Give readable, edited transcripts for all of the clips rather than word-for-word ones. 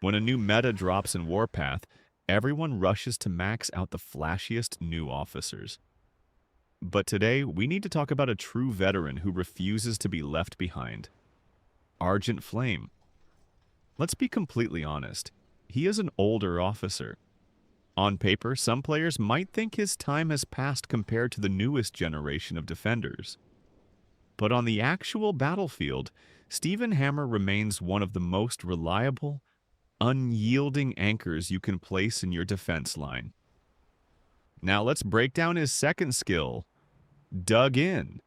When a new meta drops in Warpath, everyone rushes to max out the flashiest new officers. But today, we need to talk about a true veteran who refuses to be left behind. Argent Flame. Let's be completely honest. He is an older officer. On paper, some players might think his time has passed compared to the newest generation of defenders. But on the actual battlefield, Stephen Hammer remains one of the most reliable, unyielding anchors you can place in your defense line. Now let's break down his second skill, Dug In.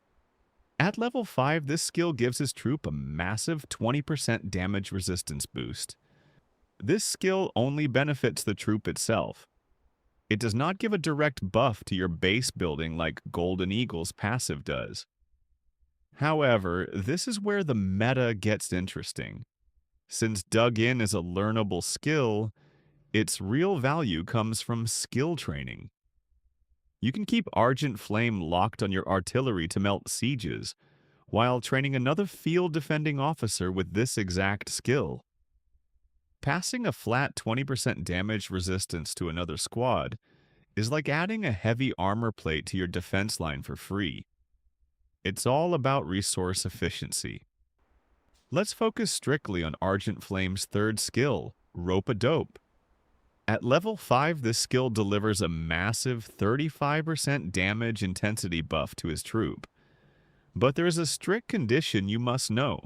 At level 5, this skill gives his troop a massive 20% damage resistance boost. This skill only benefits the troop itself. It does not give a direct buff to your base building like Golden Eagle's passive does. However, this is where the meta gets interesting. Since Dug In is a learnable skill, its real value comes from skill training. You can keep Argent Flame locked on your artillery to melt sieges, while training another field-defending officer with this exact skill. Passing a flat 20% damage resistance to another squad is like adding a heavy armor plate to your defense line for free. It's all about resource efficiency. Let's focus strictly on Argent Flame's third skill, Rope-a-Dope. At level 5, this skill delivers a massive 35% damage intensity buff to his troop. But there is a strict condition you must know.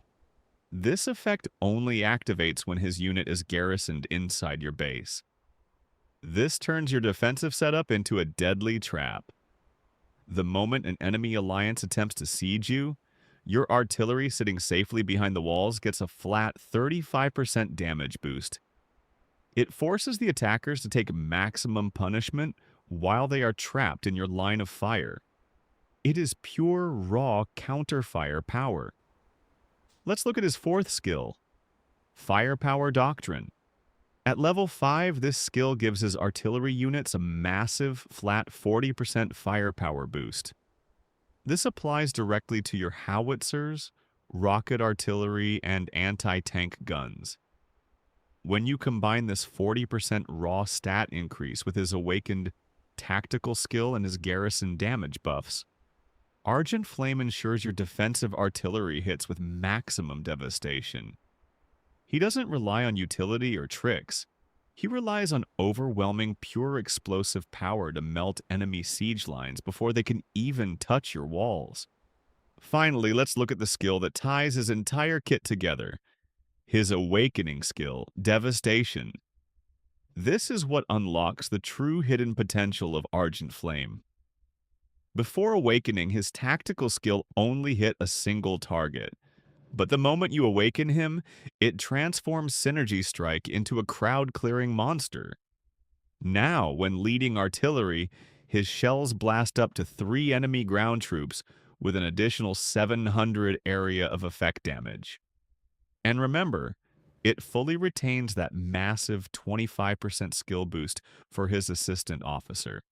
This effect only activates when his unit is garrisoned inside your base. This turns your defensive setup into a deadly trap. The moment an enemy alliance attempts to siege you, your artillery sitting safely behind the walls gets a flat 35% damage boost. It forces the attackers to take maximum punishment while they are trapped in your line of fire. It is pure, raw counterfire power. Let's look at his fourth skill, Firepower Doctrine. At level 5, this skill gives his artillery units a massive, flat 40% firepower boost. This applies directly to your howitzers, rocket artillery, and anti-tank guns. When you combine this 40% raw stat increase with his awakened tactical skill and his garrison damage buffs, Argent Flame ensures your defensive artillery hits with maximum devastation. He doesn't rely on utility or tricks. He relies on overwhelming pure explosive power to melt enemy siege lines before they can even touch your walls. Finally, let's look at the skill that ties his entire kit together, his Awakening skill, Devastation. This is what unlocks the true hidden potential of Argent Flame. Before Awakening, his tactical skill only hit a single target. But the moment you awaken him, it transforms Synergy Strike into a crowd-clearing monster. Now, when leading artillery, his shells blast up to 3 enemy ground troops with an additional 700 area of effect damage. And remember, it fully retains that massive 25% skill boost for his assistant officer.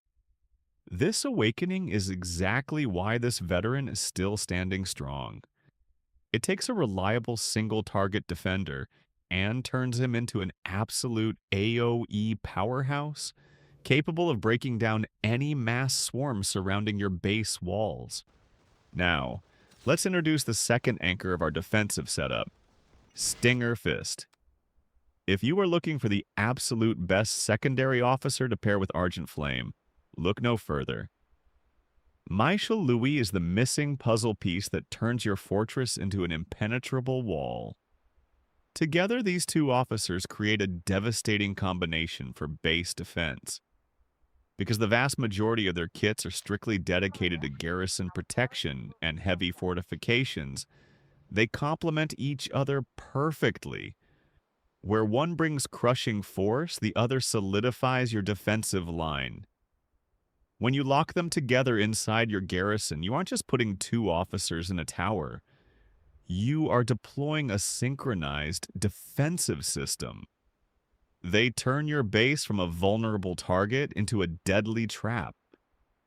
This awakening is exactly why this veteran is still standing strong. It takes a reliable single-target defender and turns him into an absolute AoE powerhouse, capable of breaking down any mass swarm surrounding your base walls. Now, let's introduce the second anchor of our defensive setup, Stinger Fist. If you are looking for the absolute best secondary officer to pair with Argent Flame, look no further. Michel Louis is the missing puzzle piece that turns your fortress into an impenetrable wall. Together, these two officers create a devastating combination for base defense. Because the vast majority of their kits are strictly dedicated to garrison protection and heavy fortifications, they complement each other perfectly. Where one brings crushing force, the other solidifies your defensive line. When you lock them together inside your garrison, you aren't just putting 2 officers in a tower. You are deploying a synchronized defensive system. They turn your base from a vulnerable target into a deadly trap,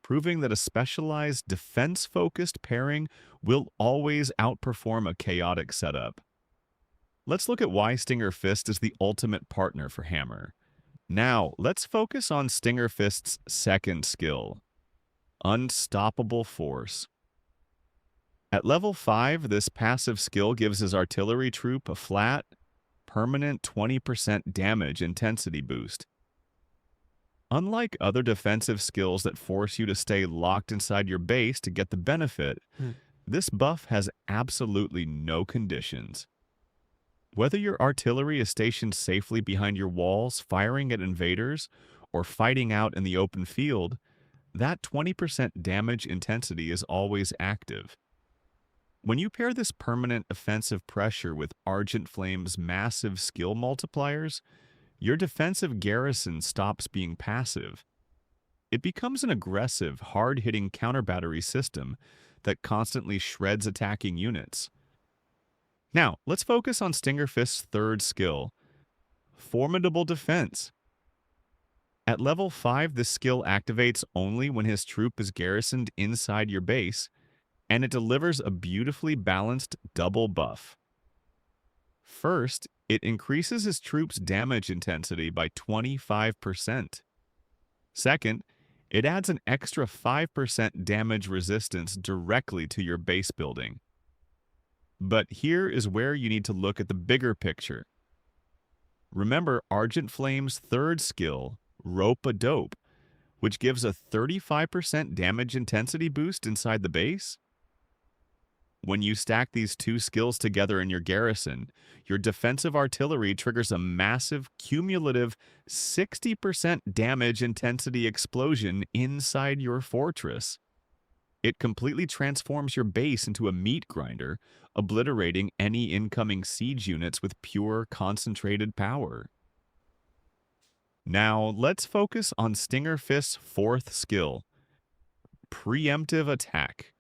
proving that a specialized defense-focused pairing will always outperform a chaotic setup. let's look at why Stinger Fist is the ultimate partner for Hammer. Now, let's focus on Stinger Fist's second skill, Unstoppable Force. At level 5, this passive skill gives his artillery troop a flat, permanent 20% damage intensity boost. Unlike other defensive skills that force you to stay locked inside your base to get the benefit, this buff has absolutely no conditions. Whether your artillery is stationed safely behind your walls, firing at invaders, or fighting out in the open field, that 20% damage intensity is always active. When you pair this permanent offensive pressure with Argent Flame's massive skill multipliers, your defensive garrison stops being passive. It becomes an aggressive, hard-hitting counter-battery system that constantly shreds attacking units. Now, let's focus on Stinger Fist's third skill, Formidable Defense. At level 5, this skill activates only when his troop is garrisoned inside your base, and it delivers a beautifully balanced double buff. First, it increases his troops' damage intensity by 25%. Second, it adds an extra 5% damage resistance directly to your base building. But here is where you need to look at the bigger picture. Remember Argent Flame's third skill, Rope-a-Dope, which gives a 35% damage intensity boost inside the base? When you stack these two skills together in your garrison, your defensive artillery triggers a massive, cumulative 60% damage intensity explosion inside your fortress. It completely transforms your base into a meat grinder, obliterating any incoming siege units with pure, concentrated power. Now, let's focus on Stinger Fist's fourth skill, Preemptive Attack.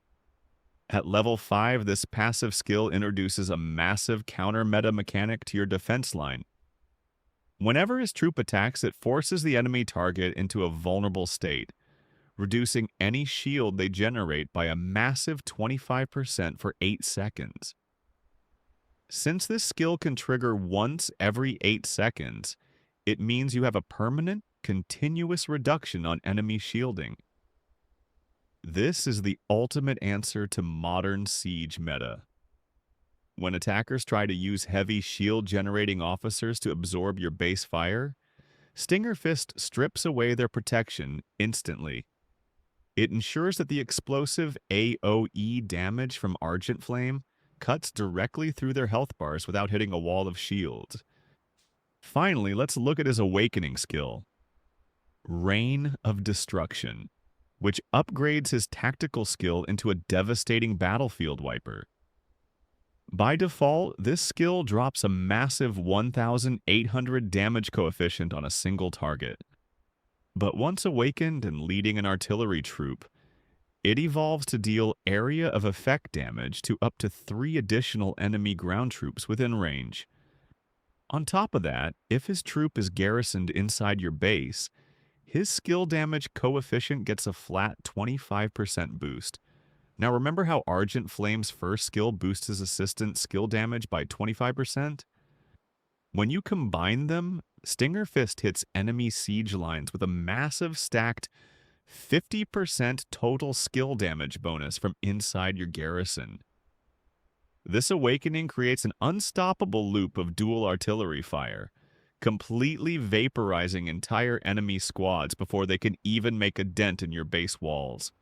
At level 5, this passive skill introduces a massive counter-meta mechanic to your defense line. Whenever his troop attacks, it forces the enemy target into a vulnerable state, reducing any shield they generate by a massive 25% for 8 seconds. Since this skill can trigger once every 8 seconds, it means you have a permanent, continuous reduction on enemy shielding. This is the ultimate answer to modern siege meta. When attackers try to use heavy shield-generating officers to absorb your base fire, Stinger Fist strips away their protection instantly. It ensures that the explosive AoE damage from Argent Flame cuts directly through their health bars without hitting a wall of shields. Finally, let's look at his Awakening skill, Reign of Destruction, which upgrades his tactical skill into a devastating battlefield wiper. By default, this skill drops a massive 1,800 damage coefficient on a single target. But once awakened and leading an artillery troop, it evolves to deal area of effect damage to up to 3 additional enemy ground troops within range. On top of that, if his troop is garrisoned inside your base, his skill damage coefficient gets a flat 25% boost. Now remember how Argent Flame's first skill boosts his assistant skill damage by 25%? When you combine them, Stinger Fist hits enemy siege lines with a massive stacked 50% total skill damage bonus from inside your garrison. This awakening creates an unstoppable loop of dual artillery fire, completely vaporizing entire enemy squads before they can even make a dent in your base walls.